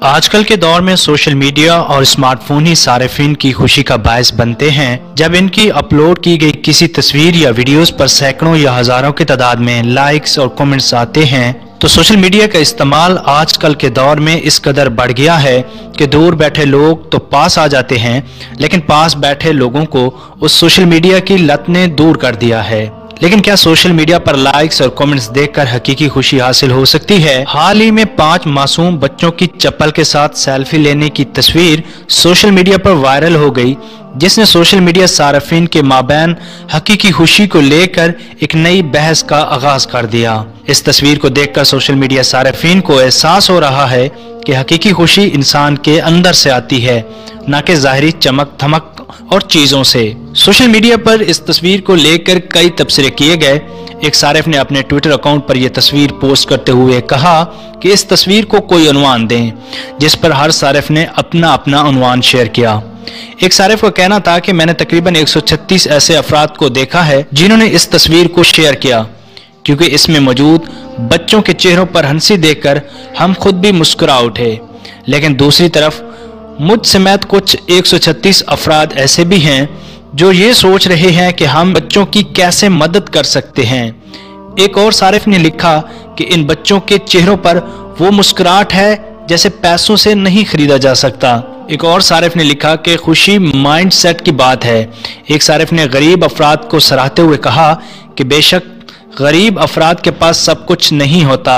आजकल के दौर में सोशल मीडिया और स्मार्टफोन ही सारिफिन की खुशी का बायस बनते हैं। जब इनकी अपलोड की गई किसी तस्वीर या वीडियोस पर सैकड़ों या हजारों की तादाद में लाइक्स और कमेंट्स आते हैं, तो सोशल मीडिया का इस्तेमाल आजकल के दौर में इस कदर बढ़ गया है कि दूर बैठे लोग तो पास आ जाते हैं, लेकिन पास बैठे लोगों को उस सोशल मीडिया की लत ने दूर कर दिया है। लेकिन क्या सोशल मीडिया पर लाइक्स और कमेंट्स देखकर हकीकी खुशी हासिल हो सकती है? हाल ही में 5 मासूम बच्चों की चप्पल के साथ सेल्फी लेने की तस्वीर सोशल मीडिया पर वायरल हो गई, जिसने सोशल मीडिया सारिफिन के माबैन हकीकी खुशी को लेकर एक नई बहस का आगाज कर दिया। इस तस्वीर को देखकर सोशल मीडिया सारिफिन को एहसास हो रहा है कि हकीकी खुशी इंसान के अंदर से आती है, न कि ज़ाहिरी चमक धमक और चीजों से। सोशल मीडिया पर इस तस्वीर को लेकर कई तबसरे किए गए। एक सारिफ ने अपने ट्विटर अकाउंट पर यह तस्वीर पोस्ट करते हुए कहा कि इस तस्वीर को कोई उन्वान दें, जिस पर हर सारिफ ने अपना अपना उन्वान शेयर किया। एक सारिफ का कहना था कि मैंने तकरीबन 136 ऐसे अफराद को देखा है जिन्होंने इस तस्वीर को शेयर किया, क्योंकि इसमें मौजूद बच्चों के चेहरों पर हंसी देखकर हम खुद भी मुस्कुरा उठे। लेकिन दूसरी तरफ मुझ समेत कुछ 136 अफराद ऐसे भी हैं जो ये सोच रहे हैं कि हम बच्चों की कैसे मदद कर सकते हैं। एक और सारिफ ने लिखा कि इन बच्चों के चेहरों पर वो मुस्कुराहट है जैसे पैसों से नहीं खरीदा जा सकता। एक और सारिफ ने लिखा कि खुशी माइंड सेट की बात है। एक सारिफ ने गरीब अफराद को सराहते हुए कहा कि बेशक गरीब अफराद के पास सब कुछ नहीं होता,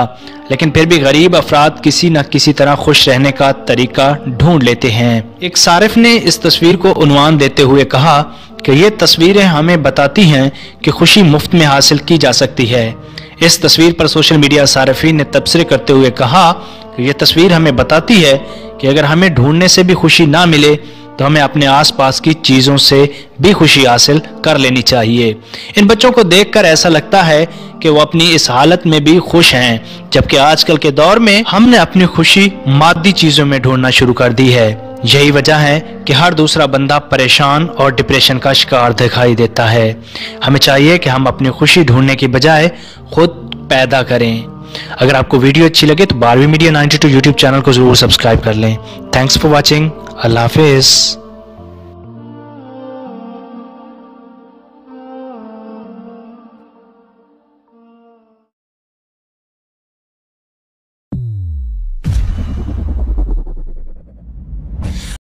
लेकिन फिर भी गरीब अफराद किसी न किसी तरह खुश रहने का तरीका ढूंढ लेते हैं। एक सारिफ ने इस तस्वीर को उन्वान देते हुए कहा कि ये तस्वीरें हमें बताती हैं कि खुशी मुफ्त में हासिल की जा सकती है। इस तस्वीर पर सोशल मीडिया सारिफीन ने तबसरे करते हुए कहा कि यह तस्वीर हमें बताती है कि अगर हमें ढूंढने से भी खुशी ना मिले तो हमें अपने आसपास की चीजों से भी खुशी हासिल कर लेनी चाहिए। इन बच्चों को देखकर ऐसा लगता है कि वो अपनी इस हालत में भी खुश हैं, जबकि आजकल के दौर में हमने अपनी खुशी मादी चीजों में ढूंढना शुरू कर दी है। यही वजह है कि हर दूसरा बंदा परेशान और डिप्रेशन का शिकार दिखाई देता है। हमें चाहिए कि हम अपनी खुशी ढूंढने की बजाय खुद पैदा करें। अगर आपको वीडियो अच्छी लगे तो 12वीं मीडिया 92 यूट्यूब चैनल को जरूर सब्सक्राइब कर लें। Thanks for watching. Allah Hafiz.